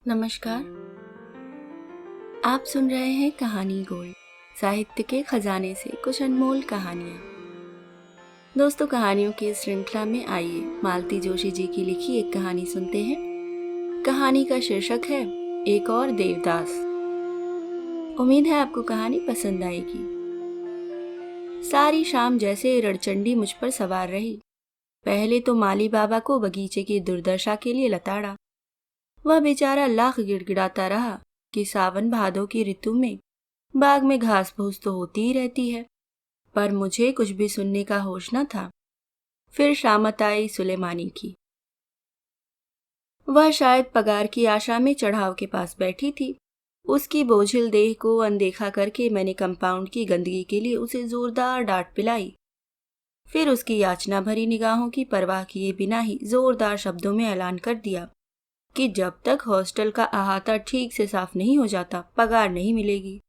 नमस्कार। आप सुन रहे हैं कहानी गोल्ड, साहित्य के खजाने से कुछ अनमोल कहानियाँ। दोस्तों, कहानियों की इस श्रृंखला में आइए मालती जोशी जी की लिखी एक कहानी सुनते हैं। कहानी का शीर्षक है एक और देवदास। उम्मीद है आपको कहानी पसंद आएगी। सारी शाम जैसे रणचंडी मुझ पर सवार रही। पहले तो माली बाबा को बगीचे की दुर्दशा के लिए लताड़ा। वह बेचारा लाख गिड़गिड़ाता रहा कि सावन भादों की ऋतु में बाग में घास फूस तो होती ही रहती है, पर मुझे कुछ भी सुनने का होश न था। फिर शामत आई सुलेमानी की। वह शायद पगार की आशा में चढ़ाव के पास बैठी थी। उसकी बोझिल देह को अनदेखा करके मैंने कंपाउंड की गंदगी के लिए उसे जोरदार डांट पिलाई। फिर उसकी याचना भरी निगाहों की परवाह किए बिना ही जोरदार शब्दों में ऐलान कर दिया कि जब तक हॉस्टल का अहाता ठीक से साफ नहीं हो जाता, पगार नहीं मिलेगी।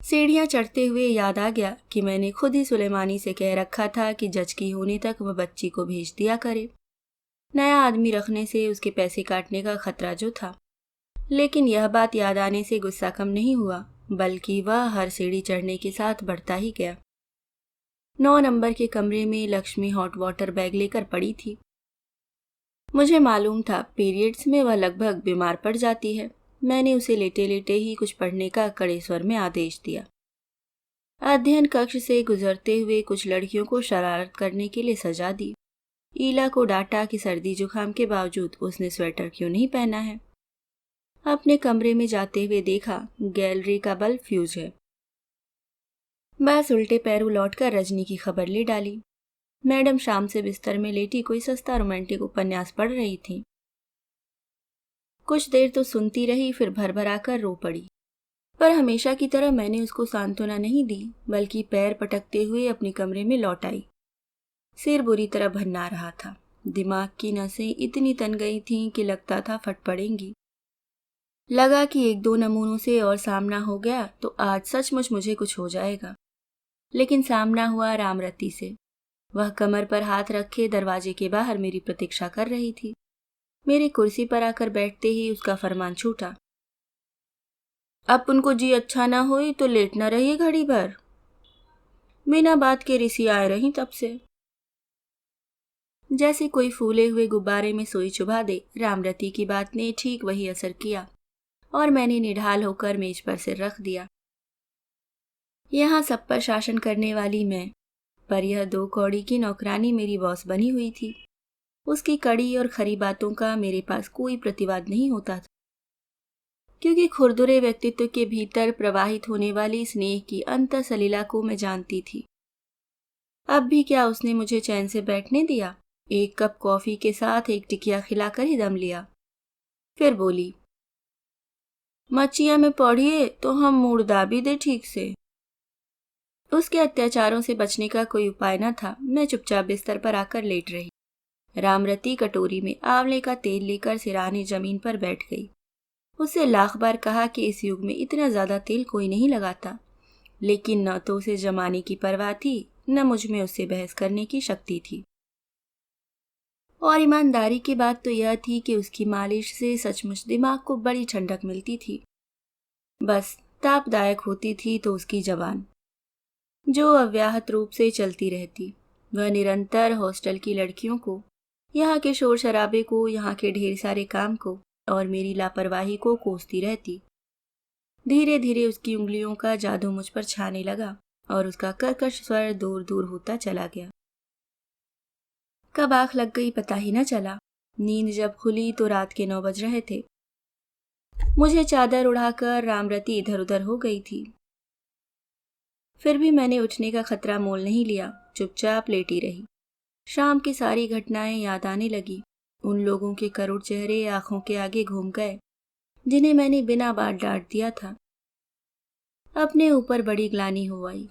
सीढ़ियां चढ़ते हुए याद आ गया कि मैंने खुद ही सुलेमानी से कह रखा था कि जज की होने तक वह बच्ची को भेज दिया करे। नया आदमी रखने से उसके पैसे काटने का खतरा जो था। लेकिन यह बात याद आने से गुस्सा कम नहीं हुआ, बल्कि वह हर सीढ़ी चढ़ने के साथ बढ़ता ही गया। 9 नंबर के कमरे में लक्ष्मी हॉट वाटर बैग लेकर पड़ी थी। मुझे मालूम था पीरियड्स में वह लगभग बीमार पड़ जाती है। मैंने उसे लेटे लेटे ही कुछ पढ़ने का कड़े स्वर में आदेश दिया। अध्ययन कक्ष से गुजरते हुए कुछ लड़कियों को शरारत करने के लिए सजा दी। ईला को डांटा कि सर्दी जुकाम के बावजूद उसने स्वेटर क्यों नहीं पहना है। अपने कमरे में जाते हुए देखा गैलरी का बल्ब फ्यूज है। बस उल्टे पैरों लौटकर रजनी की खबर ले डाली। मैडम शाम से बिस्तर में लेटी कोई सस्ता रोमांटिक उपन्यास पढ़ रही थी। कुछ देर तो सुनती रही, फिर भरभरा कर रो पड़ी। पर हमेशा की तरह मैंने उसको सांत्वना नहीं दी, बल्कि पैर पटकते हुए अपने कमरे में लौट आई। सिर बुरी तरह भन्ना रहा था। दिमाग की नसें इतनी तन गई थीं कि लगता था फट पड़ेंगी। लगा कि 1-2 नमूनों से और सामना हो गया तो आज सचमुच मुझे कुछ हो जाएगा। लेकिन सामना हुआ रामरती से। वह कमर पर हाथ रखे दरवाजे के बाहर मेरी प्रतीक्षा कर रही थी। मेरी कुर्सी पर आकर बैठते ही उसका फरमान छूटा। अब उनको जी अच्छा ना होई तो लेट न रहिए घड़ी भर। बिना बात के रिसी आए रही तब से। जैसे कोई फूले हुए गुब्बारे में सुई चुभा दे, रामरती की बात ने ठीक वही असर किया और मैंने निढाल होकर मेज पर सिर रख दिया। यहाँ सब पर शासन करने वाली मैं, पर यह 2 कौड़ी की नौकरानी मेरी बॉस बनी हुई थी। उसकी कड़ी और खरी बातों का मेरे पास कोई प्रतिवाद नहीं होता था, क्योंकि खुरदुरे व्यक्तित्व के भीतर प्रवाहित होने वाली स्नेह की अंतःसलीला को मैं जानती थी। अब भी क्या उसने मुझे चैन से बैठने दिया? 1 कप कॉफी के साथ 1 टिकिया खिलाकर ही दम लिया। फिर बोली, मच्छियां में पढ़िए तो हम मुर्दा भी दे ठीक से। उसके अत्याचारों से बचने का कोई उपाय न था। मैं चुपचाप बिस्तर पर आकर लेट रही। रामरती कटोरी में आंवले का तेल लेकर सिराने जमीन पर बैठ गई। उससे लाख बार कहा कि इस युग में इतना ज्यादा तेल कोई नहीं लगाता, लेकिन न तो उसे जमाने की परवाह थी, न मुझ में उससे बहस करने की शक्ति थी। और ईमानदारी की बात तो यह थी कि उसकी मालिश से सचमुच दिमाग को बड़ी ठंडक मिलती थी। बस तापदायक होती थी तो उसकी जबान, जो अव्याहत रूप से चलती रहती। वह निरंतर हॉस्टल की लड़कियों को, यहाँ के शोर शराबे को, यहाँ के ढेर सारे काम को और मेरी लापरवाही को कोसती रहती। धीरे धीरे उसकी उंगलियों का जादू मुझ पर छाने लगा और उसका कर्कश स्वर दूर दूर होता चला गया। कब आंख लग गई पता ही न चला। नींद जब खुली तो रात के 9 बज रहे थे। मुझे चादर उड़ाकर रामरती इधर उधर हो गई थी। फिर भी मैंने उठने का खतरा मोल नहीं लिया, चुपचाप लेटी रही। शाम की सारी घटनाएं याद आने लगी। उन लोगों के करुण चेहरे आंखों के आगे घूम गए जिन्हें मैंने बिना बात डांट दिया था। अपने ऊपर बड़ी ग्लानि हो आई।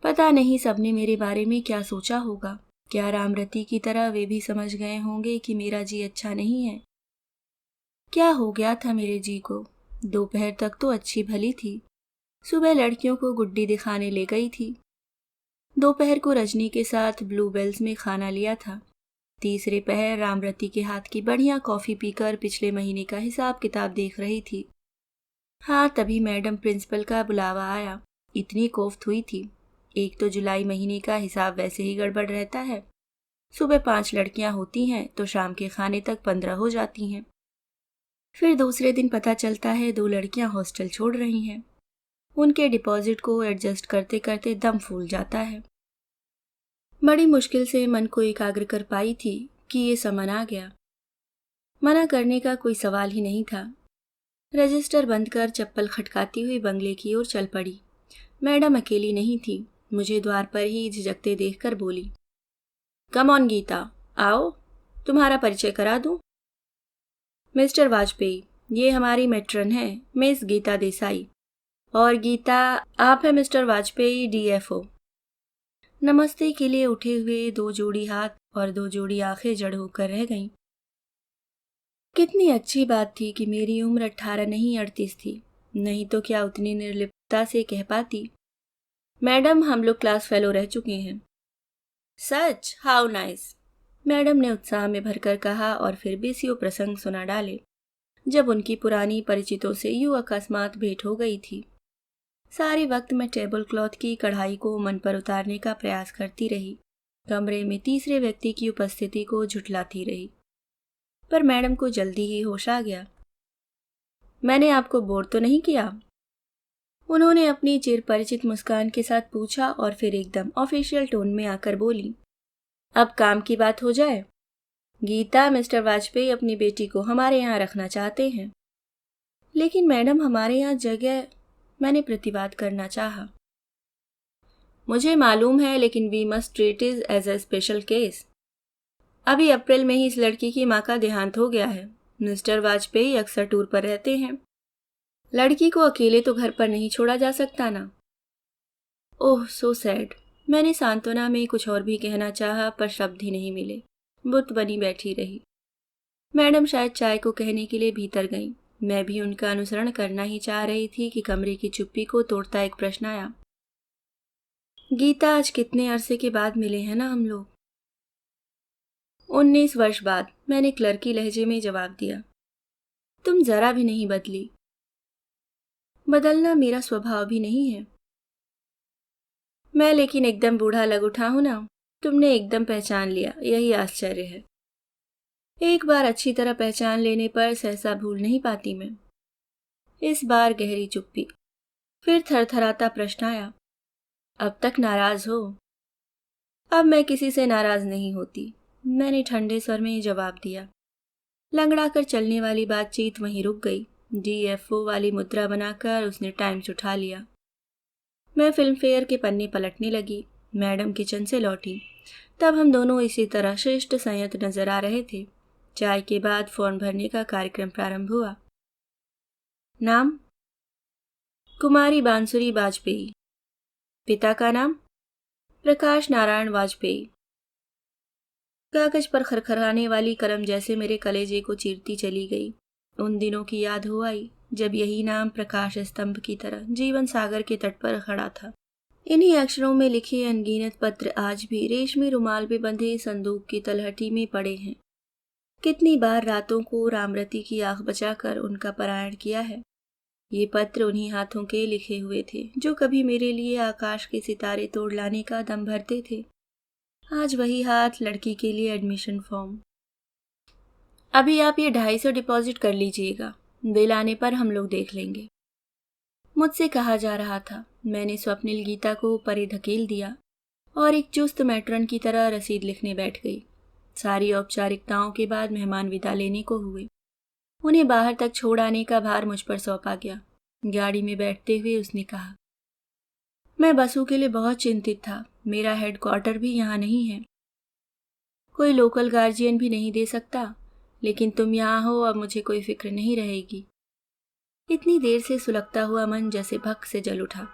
पता नहीं सबने मेरे बारे में क्या सोचा होगा। क्या रामरती की तरह वे भी समझ गए होंगे कि मेरा जी अच्छा नहीं है? क्या हो गया था मेरे जी को? दोपहर तक तो अच्छी भली थी। सुबह लड़कियों को गुड्डी दिखाने ले गई थी। दोपहर को रजनी के साथ ब्लूबेल्स में खाना लिया था। तीसरे पहर रामरती के हाथ की बढ़िया कॉफी पीकर पिछले महीने का हिसाब किताब देख रही थी। हाँ, तभी मैडम प्रिंसिपल का बुलावा आया। इतनी कोफ्त हुई थी। एक तो जुलाई महीने का हिसाब वैसे ही गड़बड़ रहता है। सुबह 5 लड़कियां होती हैं तो शाम के खाने तक 15 हो जाती हैं। फिर दूसरे दिन पता चलता है 2 लड़कियां हॉस्टल छोड़ रही हैं। उनके डिपॉजिट को एडजस्ट करते करते दम फूल जाता है। बड़ी मुश्किल से मन को एकाग्र कर पाई थी कि ये समन आ गया। मना करने का कोई सवाल ही नहीं था। रजिस्टर बंद कर चप्पल खटकाती हुई बंगले की ओर चल पड़ी। मैडम अकेली नहीं थी। मुझे द्वार पर ही झिझकते देखकर बोली, कम ऑन गीता, आओ, तुम्हारा परिचय करा दूं। मिस्टर वाजपेयी, ये हमारी मैट्रन है, मिस गीता देसाई। और गीता, आप हैं मिस्टर वाजपेयी, डीएफओ। नमस्ते के लिए उठे हुए 2 जोड़ी हाथ और 2 जोड़ी आंखें जड़ होकर रह गईं। कितनी अच्छी बात थी कि मेरी उम्र 18 नहीं 38 थी, नहीं तो क्या उतनी निर्लिप्तता से कह पाती, मैडम हम लोग क्लास फेलो रह चुके हैं। सच, हाउ नाइस, मैडम ने उत्साह में भरकर कहा और फिर बेसियों प्रसंग सुना डाले, जब उनकी पुरानी परिचितों से यूं अकस्मात भेंट हो गई थी। सारे वक्त मैं टेबल क्लॉथ की कढ़ाई को मन पर उतारने का प्रयास करती रही, कमरे में तीसरे व्यक्ति की उपस्थिति को झुठलाती रही, पर मैडम को जल्दी ही होश आ गया। मैंने आपको बोर तो नहीं किया? उन्होंने अपनी चिरपरिचित मुस्कान के साथ पूछा और फिर एकदम ऑफिशियल टोन में आकर बोली, अब काम की बात हो जाए। गीता, मिस्टर वाजपेयी अपनी बेटी को हमारे यहाँ रखना चाहते हैं। लेकिन मैडम, हमारे यहाँ जगह, मैंने प्रतिवाद करना चाहा। मुझे मालूम है, लेकिन we must treat it as a special case. अभी अप्रैल में ही इस लड़की की माँ का देहांत हो गया है। मिस्टर वाजपेयी अक्सर टूर पर रहते हैं। लड़की को अकेले तो घर पर नहीं छोड़ा जा सकता ना। ओह, सो सैड। मैंने सांत्वना में कुछ और भी कहना चाहा, पर शब्द ही नहीं मिले। बुत बनी बैठी रही। मैडम शायद चाय को कहने के लिए भीतर गईं। मैं भी उनका अनुसरण करना ही चाह रही थी कि कमरे की चुप्पी को तोड़ता एक प्रश्न आया, गीता, आज कितने अरसे के बाद मिले हैं ना हम लोग? 19 वर्ष बाद, मैंने क्लर्की लहजे में जवाब दिया। तुम जरा भी नहीं बदली। बदलना मेरा स्वभाव भी नहीं है। मैं लेकिन एकदम बूढ़ा लग उठा हूं ना। तुमने एकदम पहचान लिया, यही आश्चर्य है। एक बार अच्छी तरह पहचान लेने पर सहसा भूल नहीं पाती मैं। इस बार गहरी चुप्पी। फिर थरथराता प्रश्न आया, अब तक नाराज हो? अब मैं किसी से नाराज नहीं होती, मैंने ठंडे स्वर में जवाब दिया। लंगड़ाकर चलने वाली बातचीत वहीं रुक गई। डीएफओ वाली मुद्रा बनाकर उसने टाइम्स उठा लिया। मैं फिल्म फेयर के पन्ने पलटने लगी। मैडम किचन से लौटी। तब हम दोनों इसी तरह श्रेष्ठ संयत नजर आ रहे थे। चाय के बाद फॉर्म भरने का कार्यक्रम प्रारंभ हुआ। नाम? कुमारी बांसुरी वाजपेयी। पिता का नाम? प्रकाश नारायण वाजपेयी। कागज पर खरखराने वाली कलम जैसे मेरे कलेजे को चीरती चली गई। उन दिनों की याद हो आई जब यही नाम प्रकाश स्तंभ की तरह जीवन सागर के तट पर खड़ा था। इन्हीं अक्षरों में लिखे अनगिनत पत्र आज भी रेशमी रुमाल में बंधे संदूक की तलहटी में पड़े हैं। कितनी बार रातों को रामरती की आंख बचाकर उनका पारायण किया है। ये पत्र उन्हीं हाथों के लिखे हुए थे जो कभी मेरे लिए आकाश के सितारे तोड़ लाने का दम भरते थे। आज वही हाथ लड़की के लिए एडमिशन फॉर्म। अभी आप ये 250 डिपॉजिट कर लीजिएगा, बिल आने पर हम लोग देख लेंगे। मुझसे कहा जा रहा था। मैंने स्वप्निल गीता को परे धकेल दिया और एक चुस्त मैट्रन की तरह रसीद लिखने बैठ गई। सारी औपचारिकताओं के बाद मेहमान विदा लेने को हुए। उन्हें बाहर तक छोड़ आने का भार मुझ पर सौंपा गया। गाड़ी में बैठते हुए उसने कहा, मैं बसों के लिए बहुत चिंतित था। मेरा हेडक्वार्टर भी यहाँ नहीं है, कोई लोकल गार्जियन भी नहीं दे सकता, लेकिन तुम यहाँ हो, अब मुझे कोई फिक्र नहीं रहेगी। इतनी देर से सुलगता हुआ मन जैसे भक से जल उठा।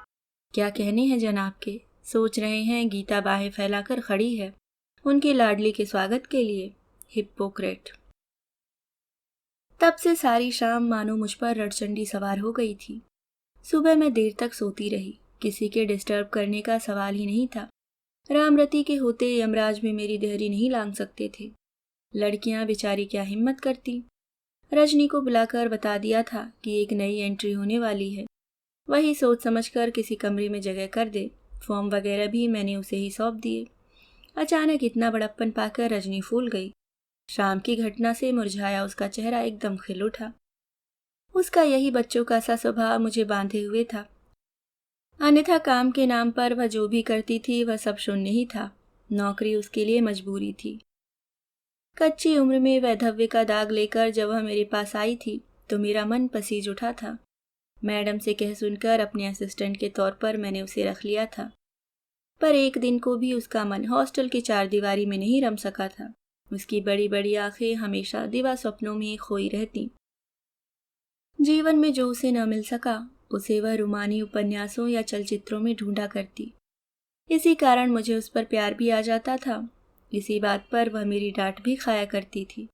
क्या कहने हैं जनाब के? सोच रहे हैं गीता बाहें फैलाकर खड़ी है उनके लाडली के स्वागत के लिए। हिप्पोक्रेट। तब से सारी शाम मानो मुझ पर रड़चंडी सवार हो गई थी। सुबह मैं देर तक सोती रही। किसी के डिस्टर्ब करने का सवाल ही नहीं था। रामरती के होते यमराज में मेरी देहरी नहीं लांघ सकते थे। लड़कियां बेचारी क्या हिम्मत करती। रजनी को बुलाकर बता दिया था कि एक नई एंट्री होने वाली है, वही सोच समझकर किसी कमरे में जगह कर दे। फॉर्म वगैरह भी मैंने उसे ही सौंप दिए। अचानक इतना बड़प्पन पाकर रजनी फूल गई। शाम की घटना से मुरझाया उसका चेहरा एकदम खिल उठा। उसका यही बच्चों का सा स्वभाव मुझे बांधे हुए था। अन्यथा काम के नाम पर वह जो भी करती थी वह सब शून्य ही था। नौकरी उसके लिए मजबूरी थी। कच्ची उम्र में वैधव्य का दाग लेकर जब वह मेरे पास आई थी तो मेरा मन पसीज उठा था। मैडम से कह सुनकर अपने असिस्टेंट के तौर पर मैंने उसे रख लिया था, पर एक दिन को भी उसका मन हॉस्टल की चारदीवारी में नहीं रम सका था। उसकी बड़ी बड़ी आंखें हमेशा दिवा स्वप्नों में खोई रहती। जीवन में जो उसे न मिल सका उसे वह रूमानी उपन्यासों या चलचित्रों में ढूंढा करती। इसी कारण मुझे उस पर प्यार भी आ जाता था। इसी बात पर वह मेरी डांट भी खाया करती थी।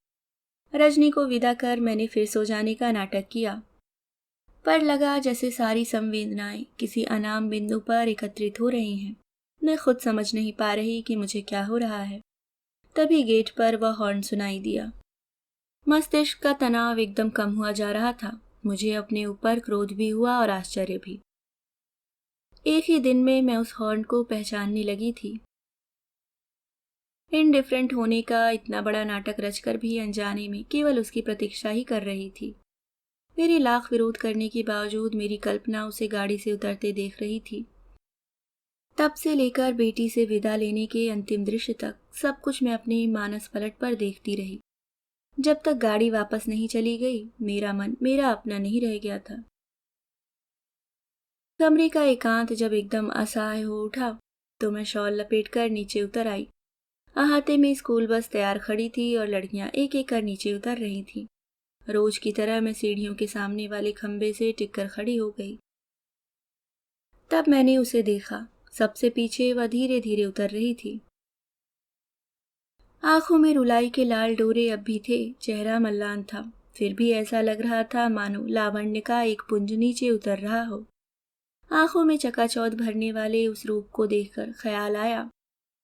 रजनी को विदा कर मैंने फिर सो जाने का नाटक किया, पर लगा जैसे सारी संवेदनाएं किसी अनाम बिंदु पर एकत्रित हो रही हैं। मैं खुद समझ नहीं पा रही कि मुझे क्या हो रहा है। तभी गेट पर वह हॉर्न सुनाई दिया। मस्तिष्क का तनाव एकदम कम हुआ जा रहा था। मुझे अपने ऊपर क्रोध भी हुआ और आश्चर्य भी। एक ही दिन में मैं उस हॉर्न को पहचानने लगी थी। इनडिफरेंट होने का इतना बड़ा नाटक रचकर भी अनजाने में केवल उसकी प्रतीक्षा ही कर रही थी। मेरे लाख विरोध करने के बावजूद मेरी कल्पना उसे गाड़ी से उतरते देख रही थी। तब से लेकर बेटी से विदा लेने के अंतिम दृश्य तक सब कुछ मैं अपने मानस पलट पर देखती रही। जब तक गाड़ी वापस नहीं चली गई मेरा मन मेरा अपना नहीं रह गया था। कमरे का एकांत जब एकदम असहाय हो उठा तो मैं शॉल लपेटकर नीचे उतर आई। अहाते में स्कूल बस तैयार खड़ी थी और लड़कियां एक एक कर नीचे उतर रही थीं। रोज की तरह मैं सीढ़ियों के सामने वाले खंबे से टिककर खड़ी हो गई। तब मैंने उसे देखा। सबसे पीछे वह धीरे धीरे उतर रही थी। आंखों में रुलाई के लाल डोरे अब भी थे, चेहरा मल्लान था, फिर भी ऐसा लग रहा था मानो लावण्य का एक पुंज नीचे उतर रहा हो। आंखों में चकाचौंध भरने वाले उस रूप को देखकर ख्याल आया,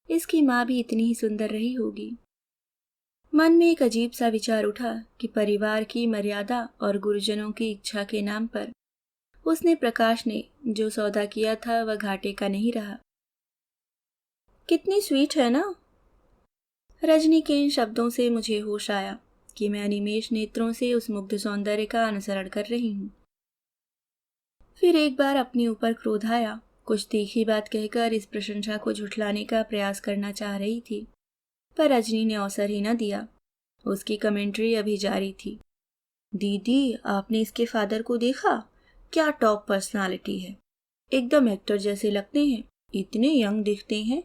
इसकी माँ भी इतनी ही सुंदर रही होगी। मन में एक अजीब सा विचार उठा कि परिवार की मर्यादा और गुरुजनों की इच्छा के नाम पर उसने प्रकाश ने जो सौदा किया था वह घाटे का नहीं रहा। कितनी स्वीट है ना। रजनी के इन शब्दों से मुझे होश आया कि मैं अनिमेष नेत्रों से उस मुग्ध सौंदर्य का अनुसरण कर रही हूँ। फिर एक बार अपने ऊपर क्रोध आया। कुछ तीखी बात कहकर इस प्रशंसा को झुठलाने का प्रयास करना चाह रही थी, पर रजनी ने अवसर ही न दिया। उसकी कमेंट्री अभी जारी थी। दीदी, आपने इसके फादर को देखा? क्या टॉप पर्सनालिटी है, एकदम एक्टर जैसे लगते हैं, इतने यंग दिखते हैं,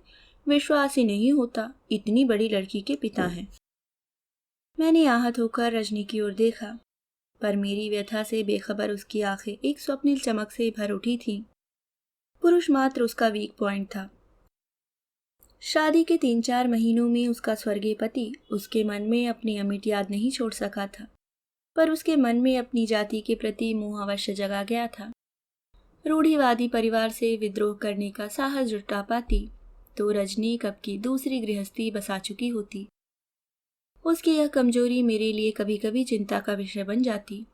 विश्वास ही नहीं होता इतनी बड़ी लड़की के पिता हैं। मैंने आहत होकर रजनी की ओर देखा, पर मेरी व्यथा से बेखबर उसकी आंखें एक स्वप्निल चमक से भर उठी थीं। पुरुष मात्र उसका वीक पॉइंट था। शादी के 3-4 महीनों में उसका स्वर्गीय पति उसके मन में अपनी अमिट याद नहीं छोड़ सका था, पर उसके मन में अपनी जाति के प्रति मोह अवश्य जगा गया था। रूढ़िवादी परिवार से विद्रोह करने का साहस जुटा पाती तो रजनी कब की दूसरी गृहस्थी बसा चुकी होती। उसकी यह कमजोरी मेरे लिए कभी कभी चिंता का विषय बन जाती,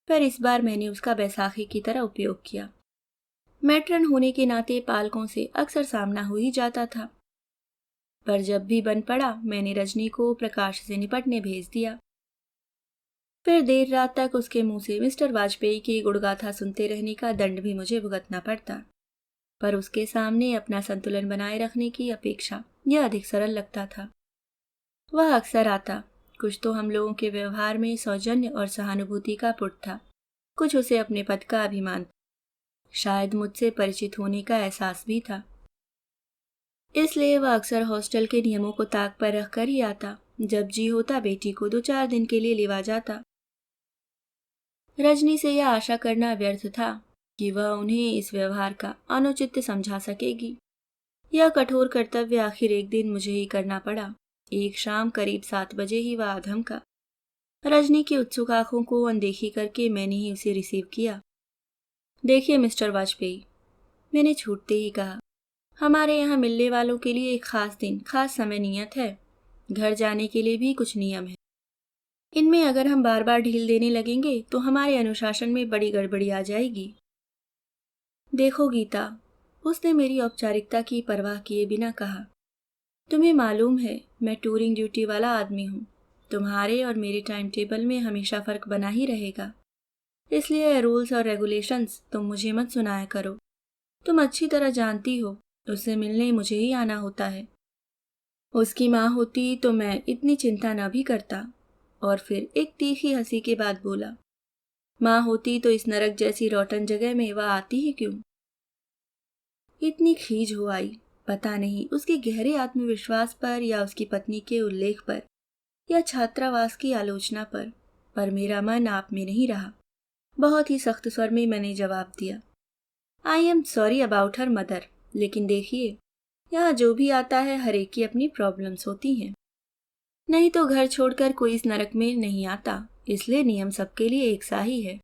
पर इस बार मैंने उसका बैसाखी की तरह उपयोग किया। मैट्रन होने के नाते पालकों से अक्सर सामना हो ही जाता था, पर जब भी बन पड़ा मैंने रजनी को प्रकाश से निपटने भेज दिया। फिर देर रात तक उसके मुंह से मिस्टर वाजपेयी की गुणगाथा सुनते रहने का दंड भी मुझे भुगतना पड़ता, पर उसके सामने अपना संतुलन बनाए रखने की अपेक्षा यह अधिक सरल लगता था। वह अक्सर आता, कुछ तो हम लोगों के व्यवहार में सौजन्य और सहानुभूति का पुट था, कुछ उसे अपने पद का अभिमान, शायद मुझसे परिचित होने का एहसास भी था। इसलिए वह अक्सर हॉस्टल के नियमों को ताक पर रख कर ही आता। जब जी होता बेटी को 2-4 दिन के लिए लेवा जाता। रजनी से यह आशा करना व्यर्थ था कि वह उन्हें इस व्यवहार का अनुचित समझा सकेगी। यह कठोर कर्तव्य आखिर एक दिन मुझे ही करना पड़ा। एक शाम करीब 7 बजे ही वह धमका। रजनी की उत्सुक आंखों को अनदेखी करके मैंने ही उसे रिसीव किया। देखिए मिस्टर वाजपेयी, मैंने छूटते ही कहा, हमारे यहाँ मिलने वालों के लिए एक खास दिन, खास समय नियत है। घर जाने के लिए भी कुछ नियम है। इनमें अगर हम बार बार ढील देने लगेंगे तो हमारे अनुशासन में बड़ी गड़बड़ी आ जाएगी। देखो गीता, उसने मेरी औपचारिकता की परवाह किए बिना कहा, तुम्हें मालूम है मैं टूरिंग ड्यूटी वाला आदमी हूँ। तुम्हारे और मेरे टाइम टेबल में हमेशा फर्क बना ही रहेगा। इसलिए रूल्स और रेगुलेशंस तुम मुझे मत सुनाया करो। तुम अच्छी तरह जानती हो उससे मिलने मुझे ही आना होता है। उसकी माँ होती तो मैं इतनी चिंता न भी करता। और फिर एक तीखी हंसी के बाद बोला, माँ होती तो इस नरक जैसी रोटन जगह में वह आती ही क्यों। इतनी खीज हो आई, पता नहीं उसके गहरे आत्मविश्वास पर या उसकी पत्नी के उल्लेख पर या छात्रावास की आलोचना पर मेरा मन आप में नहीं रहा। बहुत ही सख्त स्वर में मैंने जवाब दिया, I am sorry about her mother, लेकिन देखिए यहाँ जो भी आता है हर एक की अपनी प्रॉब्लम्स होती हैं। नहीं तो घर छोड़कर कोई इस नरक में नहीं आता, इसलिए नियम सबके लिए एक सा ही है।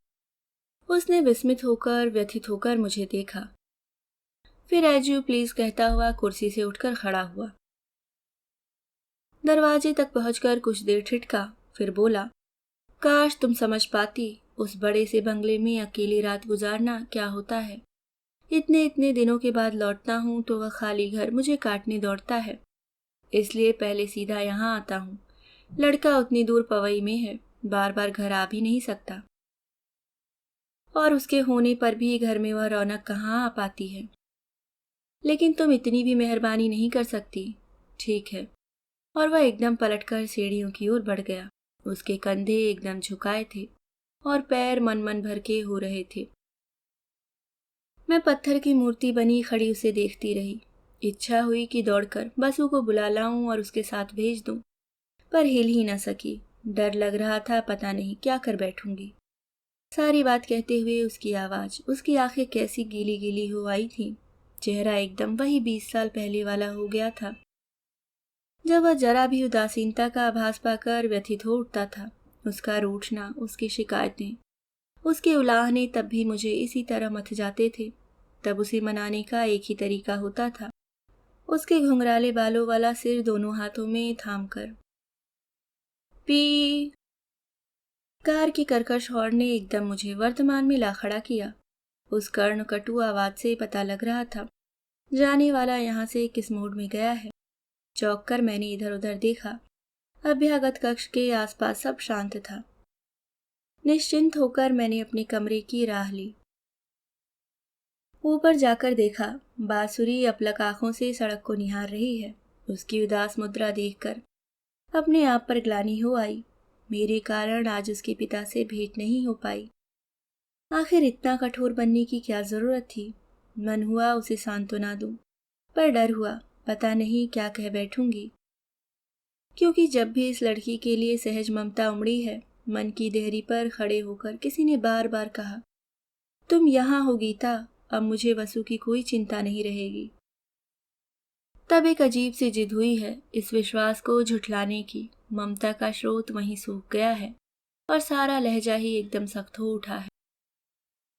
उसने विस्मित होकर व्यथित होकर मुझे देखा, फिर एज यू प्लीज कहता हुआ कुर्सी से उठकर खड़ा हुआ। दरवाजे तक पहुंचकर कुछ देर ठिठका, फिर बोला, काश तुम समझ पाती उस बड़े से बंगले में अकेली रात गुजारना क्या होता है। इतने इतने दिनों के बाद लौटता हूँ तो वह खाली घर मुझे काटने दौड़ता है। इसलिए पहले सीधा यहाँ आता हूँ। लड़का उतनी दूर पवई में है, बार बार घर आ भी नहीं सकता, और उसके होने पर भी घर में वह रौनक कहाँ आ पाती है। लेकिन तुम इतनी भी मेहरबानी नहीं कर सकती, ठीक है। और वह एकदम पलटकर सीढ़ियों की ओर बढ़ गया। उसके कंधे एकदम झुकाए थे और पैर मन मन भर के हो रहे थे। मैं पत्थर की मूर्ति बनी खड़ी उसे देखती रही। इच्छा हुई कि दौड़कर बसु को बुला लाऊं और उसके साथ भेज दूं, पर हिल ही न सकी। डर लग रहा था, पता नहीं क्या कर बैठूंगी। सारी बात कहते हुए उसकी आवाज, उसकी आंखें कैसी गीली गीली हो आई थी। चेहरा एकदम वही 20 साल पहले वाला हो गया था, जब वह जरा भी उदासीनता का आभास पाकर व्यथित हो उठता था। उसका रूठना, उसकी शिकायतें, उसके उलाहने तब भी मुझे इसी तरह मथ जाते थे। तब उसे मनाने का एक ही तरीका होता था, उसके घुंघराले बालों वाला सिर दोनों हाथों में थाम कर। पी। कार की कर्कश हॉर्न ने एकदम मुझे वर्तमान में ला खड़ा किया। उस कर्ण कटु आवाज से पता लग रहा था जाने वाला यहाँ से किस मूड में गया है। चौंक कर मैंने इधर उधर देखा। अभ्यागत कक्ष के आसपास सब शांत था। निश्चिंत होकर मैंने अपने कमरे की राह ली। ऊपर जाकर देखा, बांसुरी अपलक आंखों से सड़क को निहार रही है। उसकी उदास मुद्रा देखकर अपने आप पर ग्लानि हो आई। मेरे कारण आज उसके पिता से भेंट नहीं हो पाई। आखिर इतना कठोर बनने की क्या जरूरत थी। मन हुआ उसे सांत्वना दूं, पर डर हुआ पता नहीं क्या कह बैठूंगी। क्योंकि जब भी इस लड़की के लिए सहज ममता उमड़ी है, मन की देहरी पर खड़े होकर किसी ने बार बार कहा, तुम यहाँ हो गीता, अब मुझे वसु की कोई चिंता नहीं रहेगी। तब एक अजीब सी जिद हुई है इस विश्वास को झुठलाने की। ममता का स्रोत वहीं सूख गया है और सारा लहजा ही एकदम सख्त हो उठा है।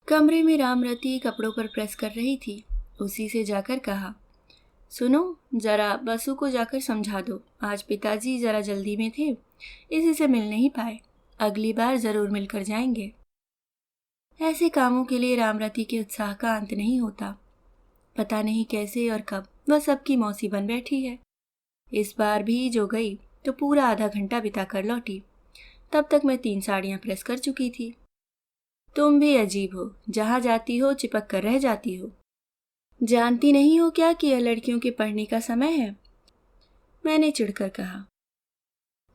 कमरे में रामरती कपड़ों पर प्रेस कर रही थी। उसी से जाकर कहा, सुनो जरा बसु को जाकर समझा दो, आज पिताजी जरा जल्दी में थे, इसी से मिल नहीं पाए। अगली बार जरूर मिलकर जाएंगे। ऐसे कामों के लिए रामरती के उत्साह का अंत नहीं होता। पता नहीं कैसे और कब वह सबकी मौसी बन बैठी है। इस बार भी जो गई तो पूरा आधा घंटा बिता कर लौटी। तब तक मैं 3 साड़ियां प्रेस कर चुकी थी। तुम भी अजीब हो, जहां जाती हो चिपक कर रह जाती हो। जानती नहीं हो क्या कि यह लड़कियों के पढ़ने का समय है, मैंने चिढ़कर कहा।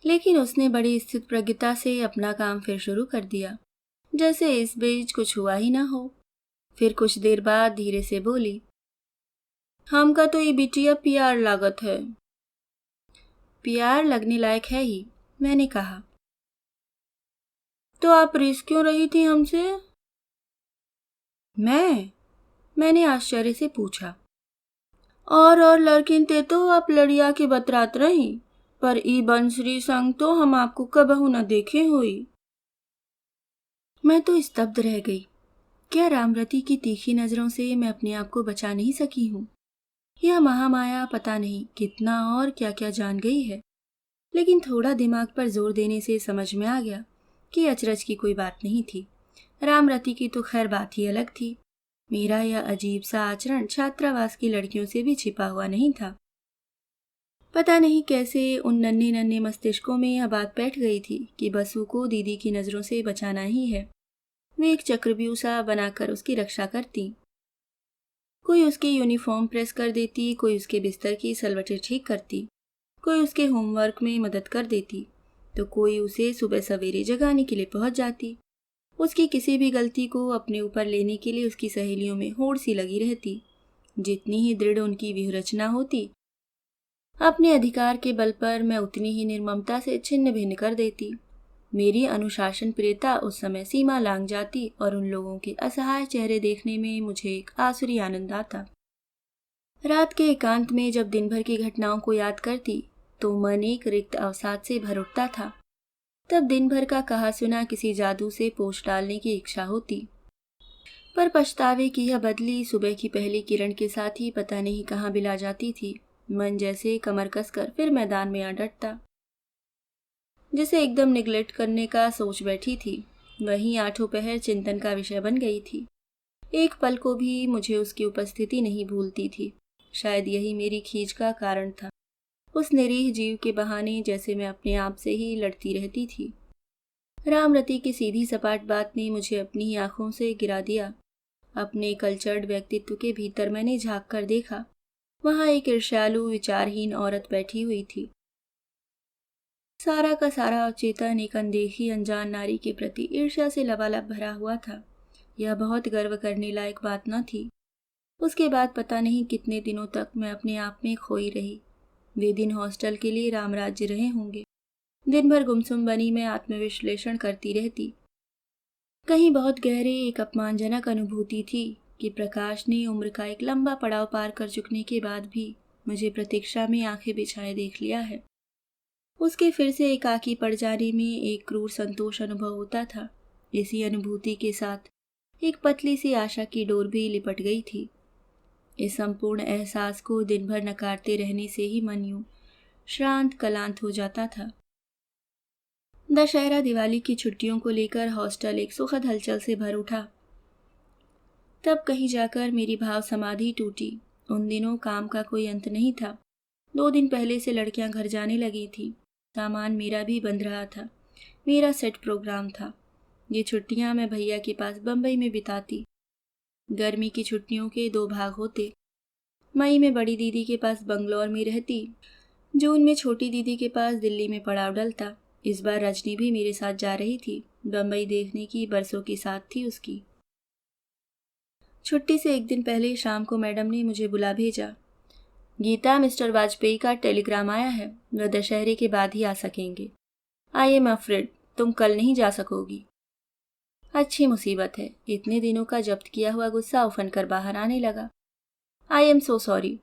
लेकिन उसने बड़ी स्थित प्रज्ञता से अपना काम फिर शुरू कर दिया, जैसे इस बीच कुछ हुआ ही ना हो। फिर कुछ देर बाद धीरे से बोली, हमका तो ये बिटिया प्यार लागत है। प्यार लगने लायक है ही, मैंने कहा। तो आप रिस क्यों रही थी हमसे? मैंने आश्चर्य से पूछा। और लड़किन ते तो आप लड़िया के बतरात रही, पर ई बंसरी संग तो हम आपको कबहू न देखे हुई। मैं तो स्तब्ध रह गई। क्या रामरती की तीखी नजरों से मैं अपने आप को बचा नहीं सकी हूँ? यह महामाया पता नहीं कितना और क्या क्या जान गई है। लेकिन थोड़ा दिमाग पर जोर देने से समझ में आ गया कि अचरज की कोई बात नहीं थी। रामरती की तो खैर बात ही अलग थी। मेरा यह अजीब सा आचरण छात्रावास की लड़कियों से भी छिपा हुआ नहीं था। पता नहीं कैसे उन नन्हे नन्हे मस्तिष्कों में यह बात बैठ गई थी कि बसु को दीदी की नज़रों से बचाना ही है। वे एक चक्रव्यूह सा बनाकर उसकी रक्षा करती। कोई उसकी यूनिफॉर्म प्रेस कर देती, कोई उसके बिस्तर की सलवटें ठीक करती, कोई उसके होमवर्क में मदद कर देती, तो कोई उसे सुबह सवेरे जगाने के लिए पहुंच जाती। उसकी किसी भी गलती को अपने ऊपर लेने के लिए उसकी सहेलियों में होड़ सी लगी रहती। जितनी ही दृढ़ उनकी व्यूहरचना होती, अपने अधिकार के बल पर मैं उतनी ही निर्ममता से छिन्न भिन्न कर देती। मेरी अनुशासन प्रियता उस समय सीमा लांघ जाती और उन लोगों के असहाय चेहरे देखने में मुझे एक आसुरी आनंद आता। रात के एकांत में जब दिन भर की घटनाओं को याद करती तो मन एक रिक्त अवसाद से भर उठता था। तब दिन भर का कहा सुना किसी जादू से पोंछ डालने की इच्छा होती। पर पछतावे की यह बदली सुबह की पहली किरण के साथ ही पता नहीं कहाँ बिला जाती थी। मन जैसे कमर कसकर फिर मैदान में आ डटता। जिसे एकदम निगलेक्ट करने का सोच बैठी थी, वहीं आठों पहर चिंतन का विषय बन गई थी। एक पल को भी मुझे उसकी उपस्थिति नहीं भूलती थी। शायद यही मेरी खींच का कारण था। उस निरीह जीव के बहाने जैसे मैं अपने आप से ही लड़ती रहती थी। रामरती की सीधी सपाट बात ने मुझे अपनी ही आंखों से गिरा दिया। अपने कल्चर्ड व्यक्तित्व के भीतर मैंने झांक कर देखा। वहां एक ईर्ष्यालु विचारहीन औरत बैठी हुई थी। सारा का सारा अवचेतन एक अनदेखी अनजान नारी के प्रति ईर्ष्या से लबालब भरा हुआ था। यह बहुत गर्व करने लायक बात न थी। उसके बाद पता नहीं कितने दिनों तक मैं अपने आप में खोई रही। वे दिन हॉस्टल के लिए रामराज्य रहे होंगे। दिन भर गुमसुम बनी मैं आत्मविश्लेषण करती रहती। कहीं बहुत गहरे एक अपमानजनक अनुभूति थी कि प्रकाश ने उम्र का एक लंबा पड़ाव पार कर चुकने के बाद भी मुझे प्रतीक्षा में आंखें बिछाए देख लिया है। उसके फिर से एकाकी पड़ जाने में एक क्रूर संतोष अनुभव होता था। इसी अनुभूति के साथ एक पतली सी आशा की डोर भी लिपट गई थी। इस संपूर्ण एहसास को दिन भर नकारते रहने से ही मन यूं श्रांत कलांत हो जाता था। दशहरा दिवाली की छुट्टियों को लेकर हॉस्टल एक सुखद हलचल से भर उठा। तब कहीं जाकर मेरी भाव समाधि टूटी। उन दिनों काम का कोई अंत नहीं था। 2 दिन पहले से लड़कियां घर जाने लगी थी। सामान मेरा भी बंध रहा था। मेरा सेट प्रोग्राम था। ये छुट्टियां मैं भैया के पास बम्बई में बिताती। गर्मी की छुट्टियों के 2 भाग होते। मई में बड़ी दीदी के पास बंगलौर में रहती। जून में छोटी दीदी के पास दिल्ली में पड़ाव डलता। इस बार रजनी भी मेरे साथ जा रही थी। बम्बई देखने की बरसों की साथ थी उसकी। छुट्टी से 1 दिन पहले शाम को मैडम ने मुझे बुला भेजा। गीता, मिस्टर वाजपेयी का टेलीग्राम आया है। वह दशहरे के बाद ही आ सकेंगे। आई एम अफ्रेड तुम कल नहीं जा सकोगी। अच्छी मुसीबत है। इतने दिनों का जब्त किया हुआ गुस्सा उफन कर बाहर आने लगा। I am so sorry.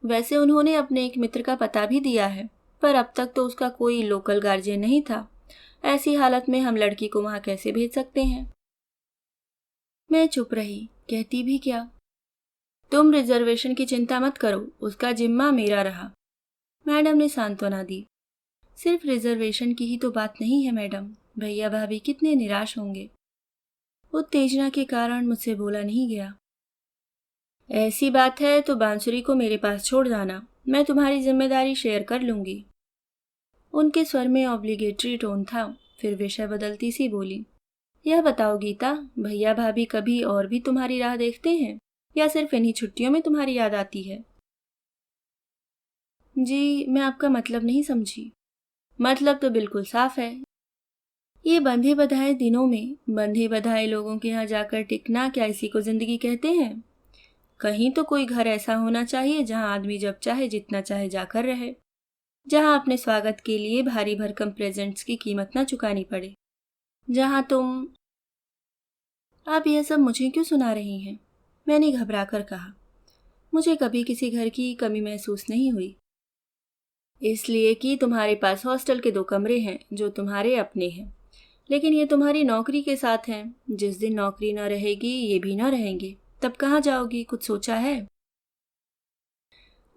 वैसे उन्होंने अपने एक मित्र का पता भी दिया है, पर अब तक तो उसका कोई लोकल गार्जियन नहीं था। ऐसी हालत में हम लड़की को वहां कैसे भेज सकते हैं। मैं चुप रही। कहती भी क्या। तुम रिजर्वेशन की चिंता मत करो, उसका जिम्मा मेरा रहा। मैडम ने सांत्वना दी। सिर्फ रिजर्वेशन की ही तो बात नहीं है मैडम। भैया भाभी कितने निराश होंगे। उत्तेजना के कारण मुझसे बोला नहीं गया। ऐसी बात है तो बांसुरी को मेरे पास छोड़ जाना। मैं तुम्हारी जिम्मेदारी शेयर कर लूंगी। उनके स्वर में ऑब्लिगेटरी टोन था। फिर विषय बदलती सी बोली, यह बताओ गीता, भैया भाभी कभी और भी तुम्हारी राह देखते हैं या सिर्फ इन्हीं छुट्टियों में तुम्हारी याद आती है। जी, मैं आपका मतलब नहीं समझी। मतलब तो बिल्कुल साफ है। ये बंधे बधाए दिनों में बंधे बधाए लोगों के यहाँ जाकर टिकना क्या इसी को जिंदगी कहते हैं। कहीं तो कोई घर ऐसा होना चाहिए जहाँ आदमी जब चाहे जितना चाहे जाकर रहे, जहाँ अपने स्वागत के लिए भारी भरकम प्रेजेंट्स की कीमत न चुकानी पड़े, जहाँ तुम। आप यह सब मुझे क्यों सुना रही हैं? मैंने घबरा कर कहा। मुझे कभी किसी घर की कमी महसूस नहीं हुई। इसलिए कि तुम्हारे पास हॉस्टल के 2 कमरे हैं जो तुम्हारे अपने हैं, लेकिन ये तुम्हारी नौकरी के साथ हैं। जिस दिन नौकरी न रहेगी ये भी न रहेंगे, तब कहाँ जाओगी? कुछ सोचा है?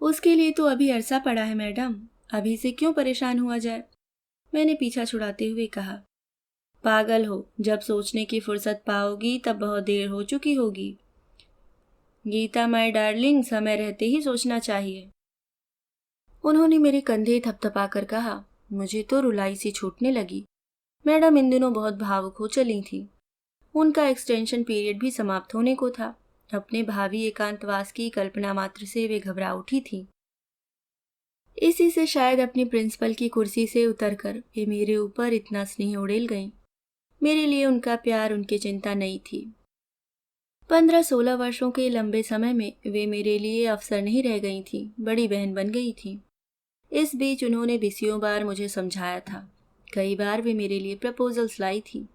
उसके लिए तो अभी अरसा पड़ा है मैडम। अभी से क्यों परेशान हुआ जाए? मैंने पीछा छुड़ाते हुए कहा। पागल हो, जब सोचने की फुर्सत पाओगी तब बहुत देर हो चुकी होगी। गीता माय डार्लिंग, समय रहते ही सोचना चाहिए। उन्होंने मेरे कंधे थपथपाकर कहा। मुझे तो रुलाई सी छूटने लगी। मैडम इन दिनों बहुत भावुक हो चली थी। उनका एक्सटेंशन पीरियड भी समाप्त होने को था। अपने भावी एकांतवास की कल्पना मात्र से वे घबरा उठी थी। इसी से शायद अपनी प्रिंसिपल की कुर्सी से उतरकर वे मेरे ऊपर इतना स्नेह उड़ेल गईं। मेरे लिए उनका प्यार, उनकी चिंता नई थी। 15-16 वर्षों के लंबे समय में वे मेरे लिए अफसर नहीं रह गई थी, बड़ी बहन बन गई थी। इस बीच उन्होंने बीसियों बार मुझे समझाया था। कई बार वे मेरे लिए प्रपोजल्स लाई थी।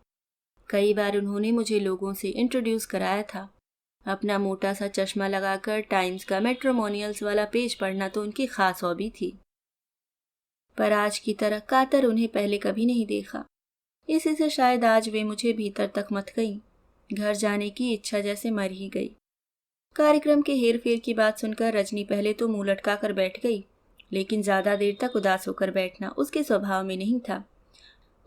कई बार उन्होंने मुझे लोगों से इंट्रोड्यूस कराया था। अपना मोटा सा चश्मा लगाकर टाइम्स का मैट्रिमोनियल्स वाला पेज पढ़ना तो उनकी खास हॉबी थी। पर आज की तरह कातर उन्हें पहले कभी नहीं देखा। इसी से शायद आज वे मुझे भीतर तक मत गईं। घर जाने की इच्छा जैसे मर ही गई। कार्यक्रम के हेरफेर की बात सुनकर रजनी पहले तो मुंह लटका कर बैठ गई, लेकिन ज्यादा देर तक उदास होकर बैठना उसके स्वभाव में नहीं था।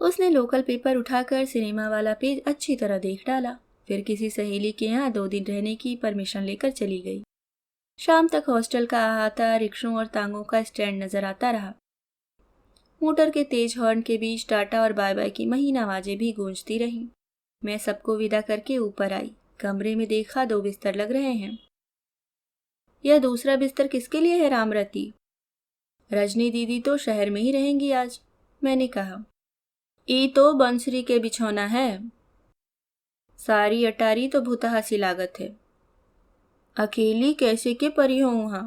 उसने लोकल पेपर उठाकर सिनेमा वाला पेज अच्छी तरह देख डाला, फिर किसी सहेली के यहाँ 2 दिन रहने की परमिशन लेकर चली गई। शाम तक हॉस्टल का अहाता रिक्शों और तांगों का स्टैंड नजर आता रहा। मोटर के तेज हॉर्न के बीच टाटा और बाय बाय की महीन आवाजें भी गूंजती रहीं। मैं सबको विदा करके ऊपर आई। कमरे में देखा 2 बिस्तर लग रहे हैं। यह दूसरा बिस्तर किसके लिए है रामरती? रजनी दीदी तो शहर में ही रहेंगी आज, मैंने कहा। ई तो बंसरी के बिछौना है। सारी अटारी तो भूतहा सी लागत है। अकेली कैसे के परी हो वहां?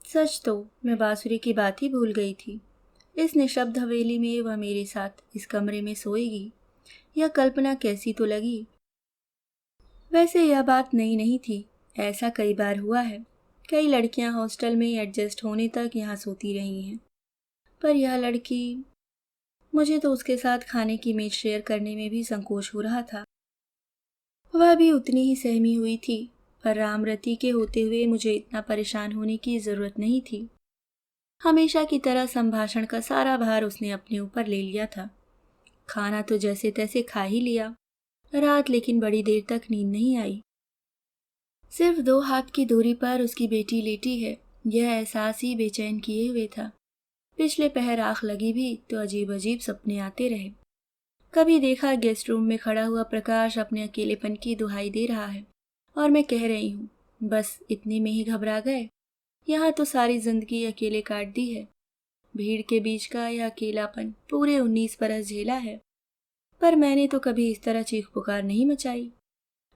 सच तो मैं बांसुरी की बात ही भूल गई थी। इस निशब्द हवेली में वह मेरे साथ इस कमरे में सोएगी, यह कल्पना कैसी तो लगी। वैसे यह बात नई नहीं थी, ऐसा कई बार हुआ है। कई लड़कियां हॉस्टल में एडजस्ट होने तक यहाँ सोती रही हैं, पर यह लड़की, मुझे तो उसके साथ खाने की मेज शेयर करने में भी संकोच हो रहा था। वह भी उतनी ही सहमी हुई थी, पर रामरती के होते हुए मुझे इतना परेशान होने की जरूरत नहीं थी। हमेशा की तरह संभाषण का सारा भार उसने अपने ऊपर ले लिया था। खाना तो जैसे तैसे खा ही लिया। रात लेकिन बड़ी देर तक नींद नहीं आई। सिर्फ 2 हाथ की दूरी पर उसकी बेटी लेटी है, यह एहसास ही बेचैन किए हुए था। पिछले पहर आंख लगी भी तो अजीब अजीब सपने आते रहे। कभी देखा गेस्ट रूम में खड़ा हुआ प्रकाश अपने अकेलेपन की दुहाई दे रहा है और मैं कह रही हूँ, बस इतने में ही घबरा गए। यहाँ तो सारी जिंदगी अकेले काट दी है। भीड़ के बीच का यह अकेलापन पूरे 19 बरस झेला है, पर मैंने तो कभी इस तरह चीख पुकार नहीं मचाई।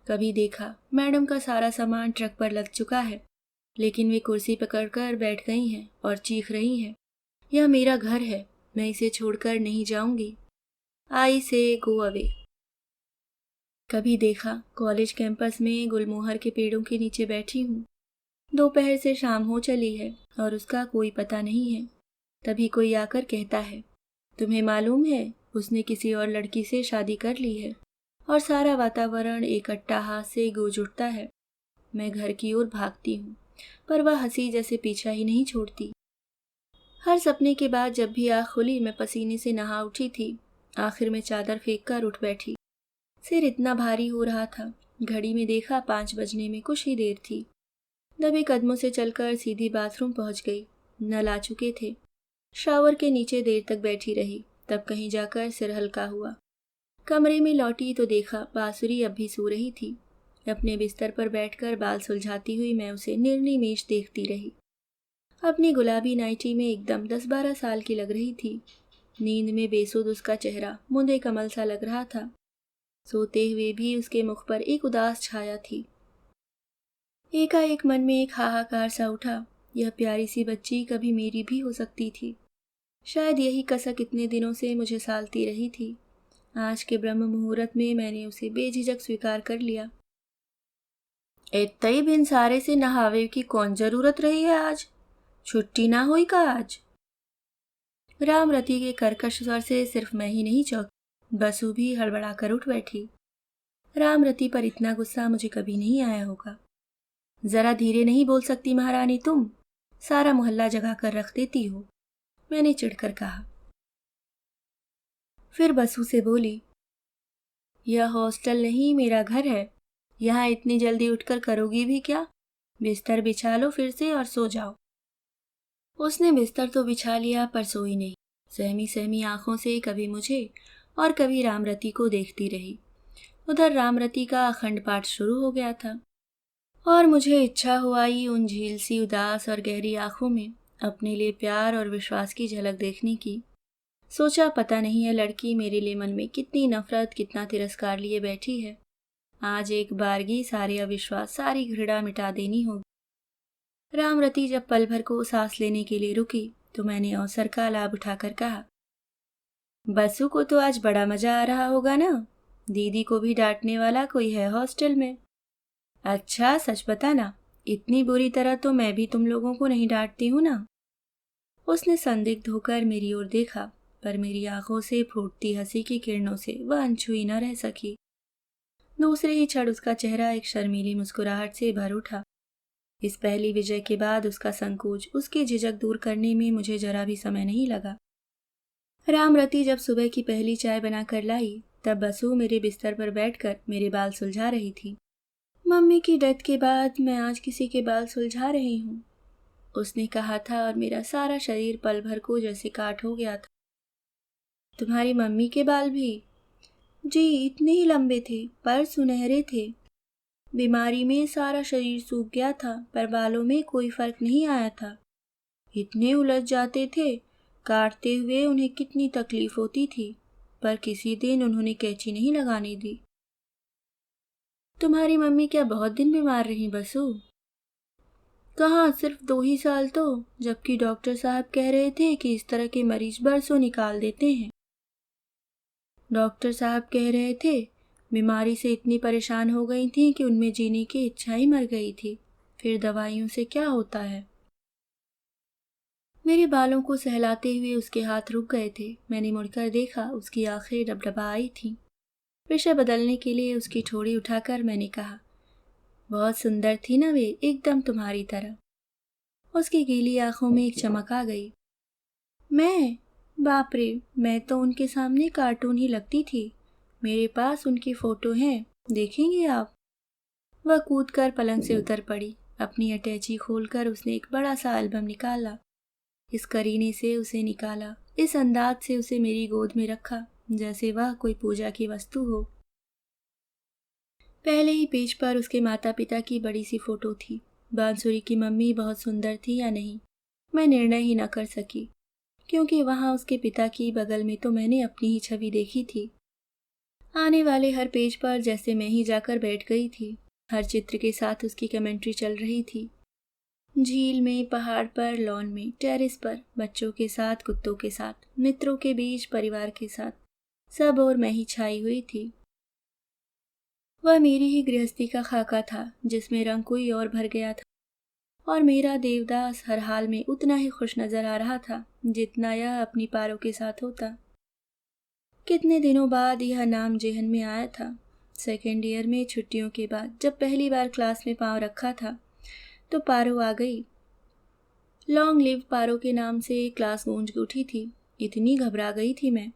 कभी देखा मैडम का सारा सामान ट्रक पर लग चुका है, लेकिन वे कुर्सी पकड़कर बैठ गई हैं और चीख रही हैं, यह मेरा घर है, मैं इसे छोड़कर नहीं जाऊंगी। आई से गो अवे। कभी देखा कॉलेज कैंपस में गुलमोहर के पेड़ों के नीचे बैठी हूँ। दोपहर से शाम हो चली है और उसका कोई पता नहीं है। तभी कोई आकर कहता है, तुम्हें मालूम है उसने किसी और लड़की से शादी कर ली है, और सारा वातावरण एक अट्टहास से गूंज उठता है। मैं घर की ओर भागती हूँ, पर वह हंसी जैसे पीछा ही नहीं छोड़ती। हर सपने के बाद जब भी आँख खुली मैं पसीने से नहा उठी थी। आखिर में चादर फेंक कर उठ बैठी। सिर इतना भारी हो रहा था। घड़ी में देखा 5 बजने में कुछ ही देर थी। दबे कदमों से चलकर सीधी बाथरूम पहुंच गई। नल आ चुके थे। शावर के नीचे देर तक बैठी रही, तब कहीं जाकर सिर हल्का हुआ। कमरे में लौटी तो देखा बांसुरी अब भी सो रही थी। अपने बिस्तर पर बैठकर बाल सुलझाती हुई मैं उसे निर्निमेष देखती रही। अपनी गुलाबी नाइटी में एकदम 10-12 साल की लग रही थी। नींद में बेसुध उसका चेहरा मुंदे कमल सा लग रहा था। सोते हुए भी उसके मुख पर एक उदास छाया थी। एकाएक मन में एक हाहाकार सा उठा, यह प्यारी सी बच्ची कभी मेरी भी हो सकती थी। शायद यही कसक इतने दिनों से मुझे सालती रही थी। आज के ब्रह्म मुहूर्त में मैंने उसे बेझिझक स्वीकार कर लिया। इतई बिन सारे से नहावे की कौन जरूरत रही है आज? छुट्टी ना हुई का आज? रामरती के कर्कश स्वर से सिर्फ मैं ही नहीं चौंकी, बसु भी हड़बड़ा कर उठ बैठी। रामरती पर इतना गुस्सा मुझे कभी नहीं आया होगा। जरा धीरे नहीं बोल सकती महारानी तुम? सारा मोहल्ला जगा कर रख देती हो। मैंने चिढ़कर कहा। फिर बसु से बोली, यह हॉस्टल नहीं, मेरा घर है। यहाँ इतनी जल्दी उठकर करोगी भी क्या? बिस्तर बिछा लो फिर से और सो जाओ। उसने बिस्तर तो बिछा लिया पर सोई नहीं। सहमी सहमी आंखों से कभी मुझे और कभी रामरती को देखती रही। उधर रामरती का अखंड पाठ शुरू हो गया था और मुझे इच्छा हुआ ही उन झील सी उदास और गहरी आंखों में अपने लिए प्यार और विश्वास की झलक देखने की। सोचा, पता नहीं है लड़की मेरे लिए मन में कितनी नफरत, कितना तिरस्कार लिए बैठी है। आज एक बारगी सारे अविश्वास, सारी घृणा मिटा देनी होगी। रामरती जब पल भर को सांस लेने के लिए रुकी तो मैंने अवसर का लाभ उठाकर कहा, बसु को तो आज बड़ा मजा आ रहा होगा ना? दीदी को भी डांटने वाला कोई है हॉस्टल में? अच्छा सच बताना, इतनी बुरी तरह तो मैं भी तुम लोगों को नहीं डांटती हूँ ना? उसने संदिग्ध होकर मेरी ओर देखा, पर मेरी आंखों से फूटती हंसी की किरणों से वह अनछुई न रह सकी। दूसरे ही क्षण उसका चेहरा एक शर्मीली मुस्कुराहट से भर उठा। इस पहली विजय के बाद उसका संकोच, उसकी झिझक दूर करने में मुझे जरा भी समय नहीं लगा। रामरती जब सुबह की पहली चाय बनाकर लाई तब बसु मेरे बिस्तर पर बैठकर मेरे बाल सुलझा रही थी। मम्मी की डेथ के बाद मैं आज किसी के बाल सुलझा रही हूँ, उसने कहा था और मेरा सारा शरीर पल भर को जैसे काट हो गया था। तुम्हारी मम्मी के बाल भी? जी, इतने ही लंबे थे पर सुनहरे थे। बीमारी में सारा शरीर सूख गया था पर बालों में कोई फर्क नहीं आया था। इतने उलझ जाते थे, काटते हुए उन्हें कितनी तकलीफ होती थी, पर किसी दिन उन्होंने कैंची नहीं लगाने दी। तुम्हारी मम्मी क्या बहुत दिन बीमार रही बसु? कहाँ, सिर्फ 2 ही साल तो, जबकि डॉक्टर साहब कह रहे थे कि इस तरह के मरीज बरसों निकाल देते हैं। डॉक्टर साहब कह रहे थे बीमारी से इतनी परेशान हो गई थी कि उनमें जीने की इच्छा ही मर गई थी। फिर दवाइयों से क्या होता है? मेरे बालों को सहलाते हुए उसके हाथ रुक गए थे। मैंने मुड़कर देखा, उसकी आंखें डबडबा आई थीं। विषय बदलने के लिए उसकी ठोड़ी उठाकर मैंने कहा, बहुत सुंदर थी ना वे, एकदम तुम्हारी तरह। उसकी गीली आंखों में एक चमक आ गई। मैं? बाप रे, मैं तो उनके सामने कार्टून ही लगती थी। मेरे पास उनकी फोटो है, देखेंगे आप? वह कूदकर पलंग से उतर पड़ी। अपनी अटैची खोलकर उसने एक बड़ा सा एल्बम निकाला। इस करीने से उसे निकाला, इस अंदाज से उसे मेरी गोद में रखा जैसे वह कोई पूजा की वस्तु हो। पहले ही पेज पर उसके माता पिता की बड़ी सी फोटो थी। बांसुरी की मम्मी बहुत सुंदर थी या नहीं, मैं निर्णय ही न कर सकी, क्योंकि वहां उसके पिता की बगल में तो मैंने अपनी ही छवि देखी थी। आने वाले हर पेज पर जैसे मैं ही जाकर बैठ गई थी। हर चित्र के साथ उसकी कमेंट्री चल रही थी। झील में, पहाड़ पर, लॉन में, टेरेस पर, बच्चों के साथ, कुत्तों के साथ, मित्रों के बीच, परिवार के साथ, सब और मैं ही छाई हुई थी। वह मेरी ही गृहस्थी का खाका था जिसमें रंग कोई और भर गया था, और मेरा देवदास हर हाल में उतना ही खुश नजर आ रहा था जितना यह अपनी पारों के साथ होता। कितने दिनों बाद यह नाम जेहन में आया था। सेकेंड ईयर में छुट्टियों के बाद जब पहली बार क्लास में पांव रखा था तो पारो आ गई। लॉन्ग लिव पारो के नाम से क्लास गूंज उठी थी। इतनी घबरा गई थी मैं।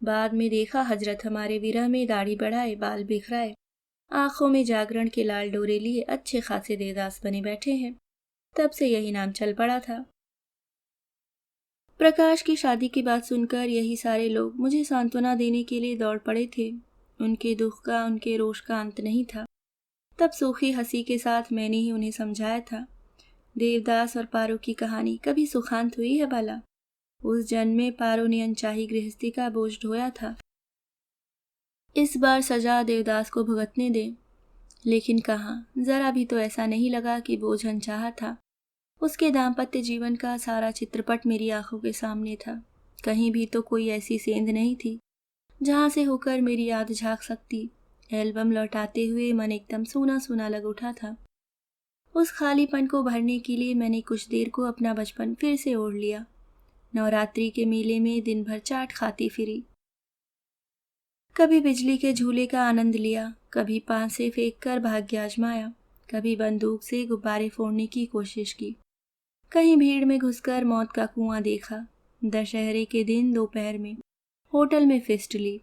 बाद में देखा हजरत हमारे विरह में दाढ़ी बढ़ाए, बाल बिखराए, आंखों में जागरण के लाल डोरे लिए अच्छे खासे देवदास बने बैठे हैं। तब से यही नाम चल पड़ा था। प्रकाश की शादी की बात सुनकर यही सारे लोग मुझे सांत्वना देने के लिए दौड़ पड़े थे। उनके दुख का, उनके रोष का अंत नहीं था। तब सूखी हंसी के साथ मैंने ही उन्हें समझाया था, देवदास और पारो की कहानी कभी सुखांत हुई है भला? उस जन्म में पारो ने अनचाही गृहस्थी का बोझ ढोया था। इस बार सजा देवदास को भुगतने दे। लेकिन कहाँ, जरा भी तो ऐसा नहीं लगा कि बोझ अनचाहा था। उसके दाम्पत्य जीवन का सारा चित्रपट मेरी आंखों के सामने था। कहीं भी तो कोई ऐसी सेंध नहीं थी जहां से होकर मेरी याद झांक सकती। एल्बम लौटाते हुए मन एकदम सूना सूना लग उठा था। उस खालीपन को भरने के लिए मैंने कुछ देर को अपना बचपन फिर से ओढ़ लिया। नवरात्रि के मेले में दिन भर चाट खाती फिरी। कभी बिजली के झूले का आनंद लिया, कभी पांसे फेंक कर भाग्य आजमाया, कभी बंदूक से गुब्बारे फोड़ने की कोशिश की, कहीं भीड़ में घुसकर मौत का कुआं देखा। दशहरे के दिन दोपहर में होटल में फिस्ट ली।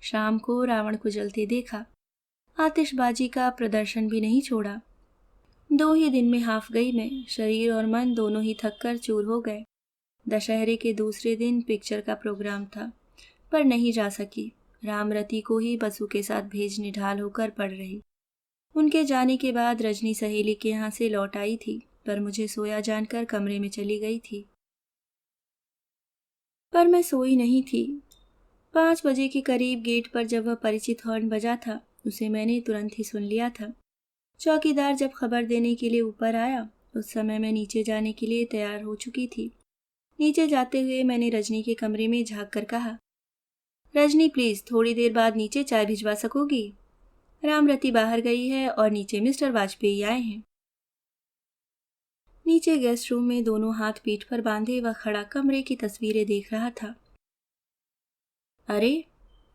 शाम को रावण को जलते देखा। आतिशबाजी का प्रदर्शन भी नहीं छोड़ा। 2 ही दिन में हाफ गई मैं। शरीर और मन दोनों ही थक कर चूर हो गए। दशहरे के दूसरे दिन पिक्चर का प्रोग्राम था, पर नहीं जा सकी। रामरती को ही बसु के साथ भेज निढाल होकर पड़ रही। उनके जाने के बाद रजनी सहेली के यहाँ से लौट आई थी, पर मुझे सोया जानकर कमरे में चली गई थी। पर मैं सोई नहीं थी। 5 बजे के करीब गेट पर जब वह परिचित हॉर्न बजा था, उसे मैंने तुरंत ही सुन लिया था। चौकीदार जब खबर देने के लिए ऊपर आया, उस समय मैं नीचे जाने के लिए तैयार हो चुकी थी। नीचे जाते हुए मैंने रजनी के कमरे में झांक कर कहा, रजनी प्लीज थोड़ी देर बाद नीचे चाय भिजवा सकोगी? रामरती बाहर गई है और नीचे मिस्टर वाजपेयी आए हैं। नीचे गेस्ट रूम में दोनों हाथ पीठ पर बांधे वह खड़ा कमरे की तस्वीरें देख रहा था। अरे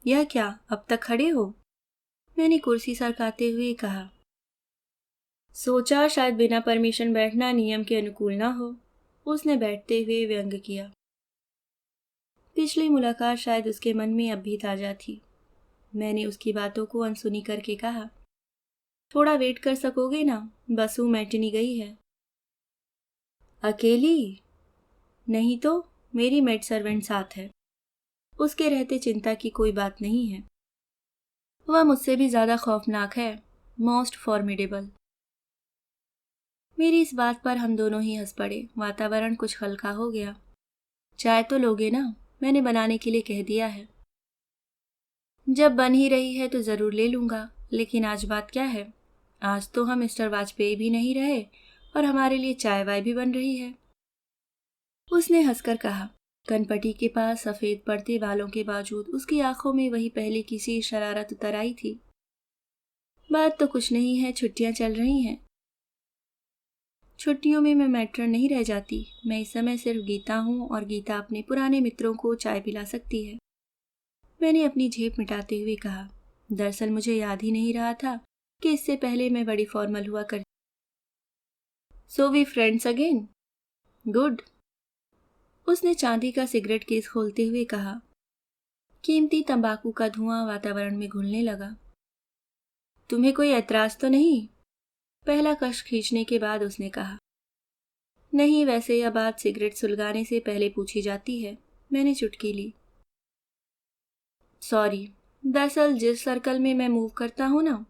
यह क्या, अब तक खड़े हो? मैंने कुर्सी सरकाते हुए कहा। सोचा शायद बिना परमिशन बैठना नियम के अनुकूल ना हो। उसने बैठते हुए व्यंग किया। पिछली मुलाकात शायद उसके मन में अब भी ताजा थी। मैंने उसकी बातों को अनसुनी करके कहा, थोड़ा वेट कर सकोगे ना, बसु मैटिनी गई है। अकेली? नहीं तो मेरी मेड सर्वेंट साथ है। उसके रहते चिंता की कोई बात नहीं है। वह मुझसे भी ज्यादा खौफनाक है, मोस्ट फॉर्मिडेबल। मेरी इस बात पर हम दोनों ही हंस पड़े। वातावरण कुछ हल्का हो गया। चाय तो लोगे ना? मैंने बनाने के लिए कह दिया है। जब बन ही रही है तो जरूर ले लूंगा, लेकिन आज बात क्या है? आज तो हम मिस्टर वाजपेयी भी नहीं रहे और हमारे लिए चाय वाय भी बन रही है। उसने हंसकर कहा। कनपटी के पास सफेद पड़ते वालों के बावजूद उसकी आंखों में वही पहले किसी शरारत उतर आई थी। बात तो कुछ नहीं है, छुट्टियां चल रही हैं। छुट्टियों में मैं मैट्रन नहीं रह जाती। मैं इस समय सिर्फ गीता हूँ और गीता अपने पुराने मित्रों को चाय पिला सकती है। मैंने अपनी झेप मिटाते हुए कहा। दरअसल मुझे याद ही नहीं रहा था कि इससे पहले मैं बड़ी फॉर्मल हुआ करती। So we friends again? Good. उसने चांदी का सिगरेट केस खोलते हुए कहा। कीमती तंबाकू का धुआं वातावरण में घुलने लगा। तुम्हें कोई ऐतराज तो नहीं? पहला कश खींचने के बाद उसने कहा। नहीं, वैसे यह बात सिगरेट सुलगाने से पहले पूछी जाती है। मैंने चुटकी ली। सॉरी, दरअसल जिस सर्कल में मैं मूव करता हूँ ना,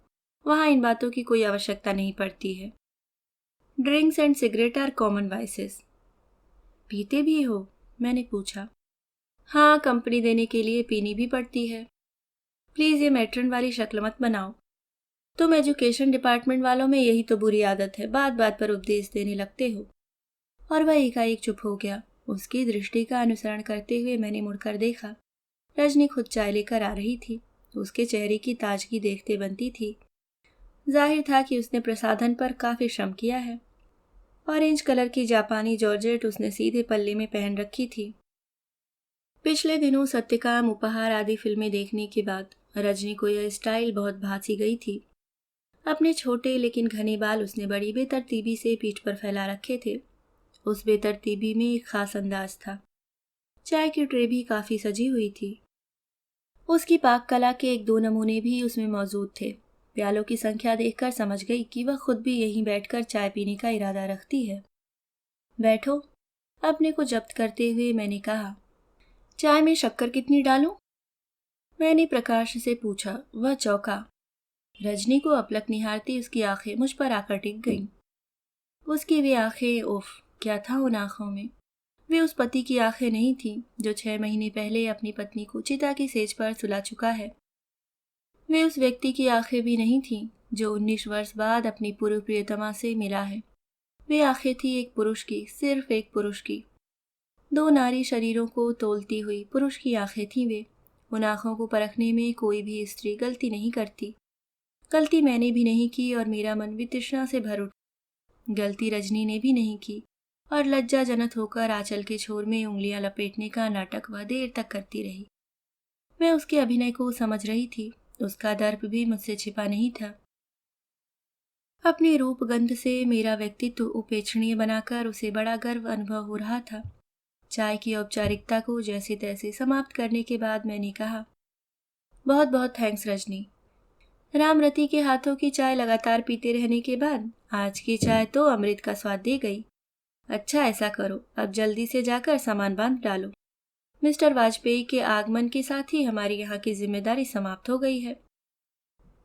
वहाँ इन बातों की कोई आवश्यकता नहीं पड़ती है। Drinks and cigarette are common vices. पीते भी हो? मैंने पूछा। हाँ, कंपनी देने के लिए पीनी भी पड़ती है। प्लीज ये मैट्रन वाली शक्ल मत बनाओ। तुम एजुकेशन डिपार्टमेंट वालों में यही तो बुरी आदत है, बात बात पर उपदेश देने लगते हो। और वह एकाएक चुप हो गया। उसकी दृष्टि का अनुसरण करते हुए मैंने मुड़कर देखा। रजनी खुद चाय लेकर आ रही थी। उसके चेहरे की ताजगी देखते बनती थी। जाहिर था कि उसने प्रसाधन पर काफी श्रम किया है। ऑरेंज कलर की जापानी जॉर्जेट उसने सीधे पल्ले में पहन रखी थी। पिछले दिनों सत्यकाम, उपहार आदि फिल्में देखने के बाद रजनी को यह स्टाइल बहुत भासी गई थी। अपने छोटे लेकिन घने बाल उसने बड़ी बेतरतीबी से पीठ पर फैला रखे थे। उस बेतरतीबी में एक खास अंदाज था। चाय की ट्रे भी काफी सजी हुई थी। उसकी पाक कला के 1-2 नमूने भी उसमें मौजूद थे। प्यालों की संख्या देखकर समझ गई कि वह खुद भी यहीं बैठकर चाय पीने का इरादा रखती है। बैठो। अपने को जब्त करते हुए मैंने कहा। चाय में शक्कर कितनी डालूं? मैंने प्रकाश से पूछा। वह चौंका। रजनी को अपलक निहारती उसकी आंखें मुझ पर आकर टिक गईं। उसकी वे आंखें, उफ, क्या था उन आंखों में? वे उस पति की आंखें नहीं थीं जो 6 महीने पहले अपनी पत्नी को चिता की सेज पर सुला चुका है। वे उस व्यक्ति की आंखें भी नहीं थीं जो 19 वर्ष बाद अपनी पूर्व प्रियतमा से मिला है। वे आंखें थी एक पुरुष की, सिर्फ एक पुरुष की। 2 नारी शरीरों को तोलती हुई पुरुष की आंखें थीं वे। उन आंखों को परखने में कोई भी स्त्री गलती नहीं करती। गलती मैंने भी नहीं की और मेरा मन भी तृष्णा से भर उठा। गलती रजनी ने भी नहीं की और लज्जाजनक होकर आंचल के छोर में उंगलियां लपेटने का नाटक वह देर तक करती रही। मैं उसके अभिनय को समझ रही थी। उसका दर्प भी मुझसे छिपा नहीं था। अपने रूप गंध से मेरा व्यक्तित्व उपेक्षणीय बनाकर उसे बड़ा गर्व अनुभव हो रहा था। चाय की औपचारिकता को जैसे तैसे समाप्त करने के बाद मैंने कहा, बहुत बहुत थैंक्स रजनी। रामरती के हाथों की चाय लगातार पीते रहने के बाद आज की चाय तो अमृत का स्वाद दे गई। अच्छा, ऐसा करो, अब जल्दी से जाकर सामान बांध डालो। मिस्टर वाजपेयी के आगमन के साथ ही हमारी यहाँ की जिम्मेदारी समाप्त हो गई है।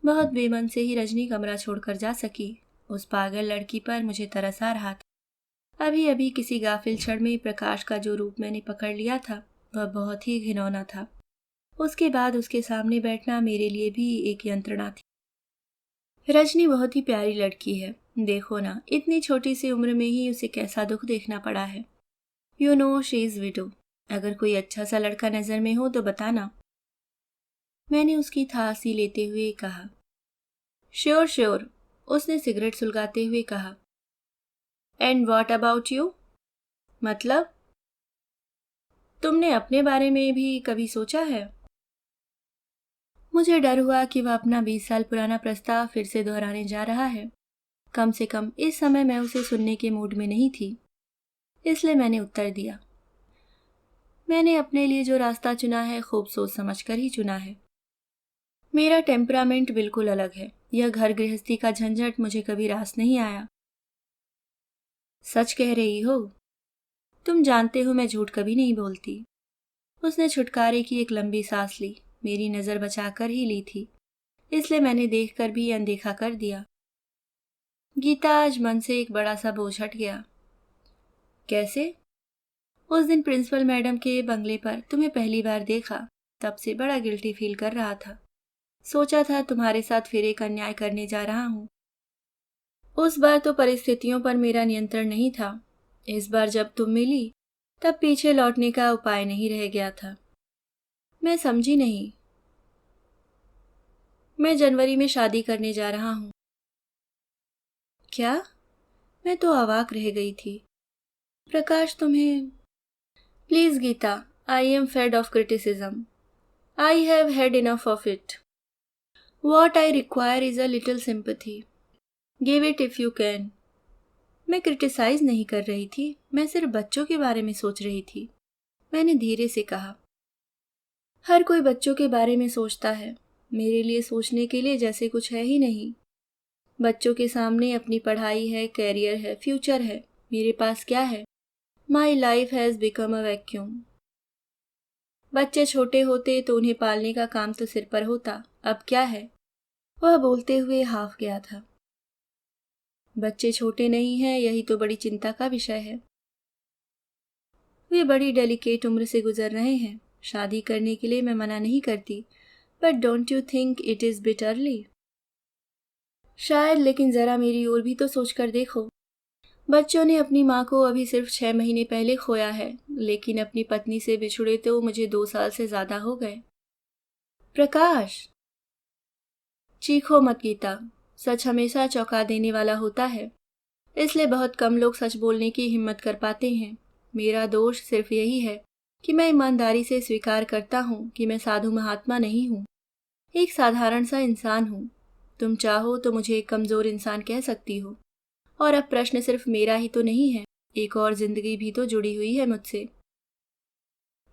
बहुत बेमन से ही रजनी कमरा छोड़कर जा सकी। उस पागल लड़की पर मुझे तरस आ रहा था। अभी अभी किसी गाफिल क्षण में प्रकाश का जो रूप मैंने पकड़ लिया था वह बहुत ही घिनौना था। उसके बाद उसके सामने बैठना मेरे लिए भी एक यंत्रणा थी। रजनी बहुत ही प्यारी लड़की है। देखो ना, इतनी छोटी सी उम्र में ही उसे कैसा दुख देखना पड़ा है। You know she is widow. अगर कोई अच्छा सा लड़का नजर में हो तो बताना। मैंने उसकी थासी लेते हुए कहा। श्योर श्योर, उसने सिगरेट सुलगाते हुए कहा। And what about you? मतलब तुमने अपने बारे में भी कभी सोचा है? मुझे डर हुआ कि वह अपना 20 साल पुराना प्रस्ताव फिर से दोहराने जा रहा है। कम से कम इस समय मैं उसे सुनने के मूड में नहीं थी, इसलिए मैंने उत्तर दिया, मैंने अपने लिए जो रास्ता चुना है खूब सोच समझ कर ही चुना है। मेरा टेम्परामेंट बिल्कुल अलग है। यह घर गृहस्थी का झंझट मुझे कभी रास नहीं आया। सच कह रही हो? तुम जानते हो मैं झूठ कभी नहीं बोलती। उसने छुटकारे की एक लंबी सांस ली। मेरी नजर बचाकर ही ली थी, इसलिए मैंने देखकर भी अनदेखा कर दिया। गीता, आज मन से एक बड़ा सा बोझ हट गया। कैसे? उस दिन प्रिंसिपल मैडम के बंगले पर तुम्हें पहली बार देखा, तब से बड़ा गिल्टी फील कर रहा था। सोचा था तुम्हारे साथ फिर एक अन्याय करने जा रहा हूं। उस बार तो परिस्थितियों पर मेरा नियंत्रण नहीं था। इस बार जब तुम मिली तब पीछे लौटने का उपाय नहीं रह गया था। मैं समझी नहीं। मैं जनवरी में शादी करने जा रहा हूं। क्या? मैं तो अवाक रह गई थी। प्रकाश तुम्हें... please Gita, I am fed of criticism. I have had enough of it. What I require is a little sympathy. Give it if you can. मैं क्रिटिसाइज नहीं कर रही थी, मैं सिर्फ बच्चों के बारे में सोच रही थी। मैंने धीरे से कहा। हर कोई बच्चों के बारे में सोचता है। मेरे लिए सोचने के लिए जैसे कुछ है ही नहीं। बच्चों के सामने अपनी पढ़ाई है, कैरियर है, फ्यूचर है। मेरे पास क्या है? My life has become a vacuum. बच्चे छोटे होते तो उन्हें पालने का काम तो सिर पर होता, अब क्या है? वह बोलते हुए हाफ गया था। बच्चे छोटे नहीं हैं, यही तो बड़ी चिंता का विषय है। वे बड़ी डेलिकेट उम्र से गुजर रहे हैं। शादी करने के लिए मैं मना नहीं करती, but don't you think it is bit early? शायद, लेकिन जरा मेरी ओर भी तो सोच कर देखो। बच्चों ने अपनी माँ को अभी सिर्फ 6 महीने पहले खोया है, लेकिन अपनी पत्नी से बिछुड़े तो मुझे 2 साल से ज्यादा हो गए। प्रकाश, चीखो मत गीता। सच हमेशा चौंका देने वाला होता है, इसलिए बहुत कम लोग सच बोलने की हिम्मत कर पाते हैं। मेरा दोष सिर्फ यही है कि मैं ईमानदारी से स्वीकार करता हूँ कि मैं साधु महात्मा नहीं हूँ, एक साधारण सा इंसान हूँ। तुम चाहो तो मुझे एक कमजोर इंसान कह सकती हो। और अब प्रश्न सिर्फ मेरा ही तो नहीं है, एक और जिंदगी भी तो जुड़ी हुई है मुझसे।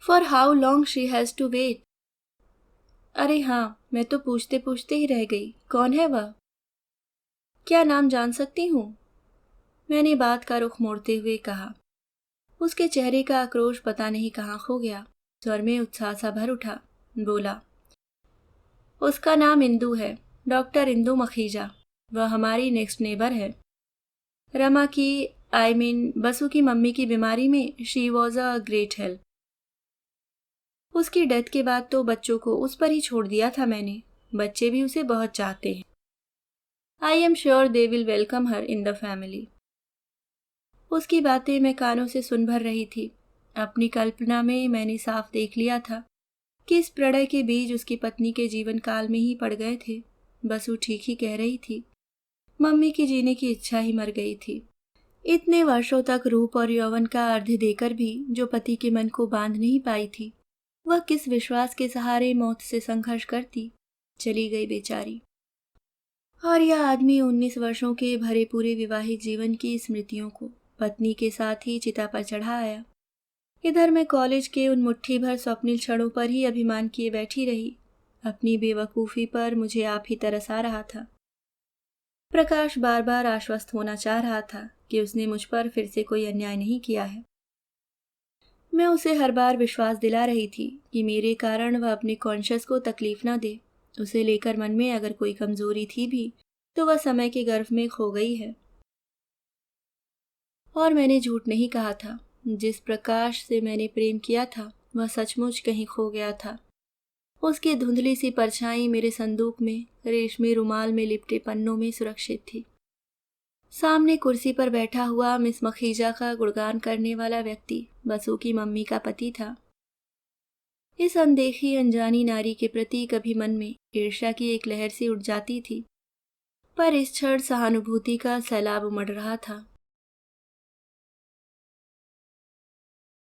For how long she has to wait? अरे हाँ, मैं तो पूछते पूछते ही रह गई। कौन है वह? क्या नाम जान सकती हूँ? मैंने बात का रुख मोड़ते हुए कहा। उसके चेहरे का आक्रोश पता नहीं कहाँ खो गया। स्वर में उत्साह सा भर उठा। बोला, उसका नाम इंदु है, डॉक्टर इंदु मखीजा। वह हमारी नेक्स्ट नेबर है। रमा की, बसु की मम्मी की बीमारी में she was a great help. उसकी डेथ के बाद तो बच्चों को उस पर ही छोड़ दिया था मैंने। बच्चे भी उसे बहुत चाहते हैं। I am sure they will welcome her in the family. उसकी बातें मैं कानों से सुन भर रही थी। अपनी कल्पना में मैंने साफ देख लिया था कि इस प्रणय के बीज उसकी पत्नी के जीवन काल में ही पड़ गए थे। बसु ठीक ही कह रही थी। मम्मी की जीने की इच्छा ही मर गई थी। इतने वर्षों तक रूप और यौवन का अर्ध देकर भी जो पति के मन को बांध नहीं पाई थी, वह किस विश्वास के सहारे मौत से संघर्ष करती। चली गई बेचारी। और यह आदमी 19 वर्षों के भरे पूरे विवाहिक जीवन की स्मृतियों को पत्नी के साथ ही चिता पर चढ़ा आया। इधर मैं कॉलेज के उन मुट्ठी भर स्वप्निल क्षणों पर ही अभिमान किए बैठी रही। अपनी बेवकूफ़ी पर मुझे आप ही तरस आ रहा था। प्रकाश बार बार आश्वस्त होना चाह रहा था कि उसने मुझ पर फिर से कोई अन्याय नहीं किया है। मैं उसे हर बार विश्वास दिला रही थी कि मेरे कारण वह अपने कॉन्शियस को तकलीफ न दे। उसे लेकर मन में अगर कोई कमजोरी थी भी तो वह समय के गर्भ में खो गई है। और मैंने झूठ नहीं कहा था। जिस प्रकाश से मैंने प्रेम किया था वह सचमुच कहीं खो गया था। उसकी धुंधली सी परछाई मेरे संदूक में रेशमी रुमाल में लिपटे पन्नों में सुरक्षित थी। सामने कुर्सी पर बैठा हुआ मिस मखीजा का गुणगान करने वाला व्यक्ति बसु की मम्मी का पति था। इस अनदेखी अनजानी नारी के प्रति कभी मन में ईर्ष्या की एक लहर सी उठ जाती थी, पर इस क्षण सहानुभूति का सैलाब उमड़ रहा था।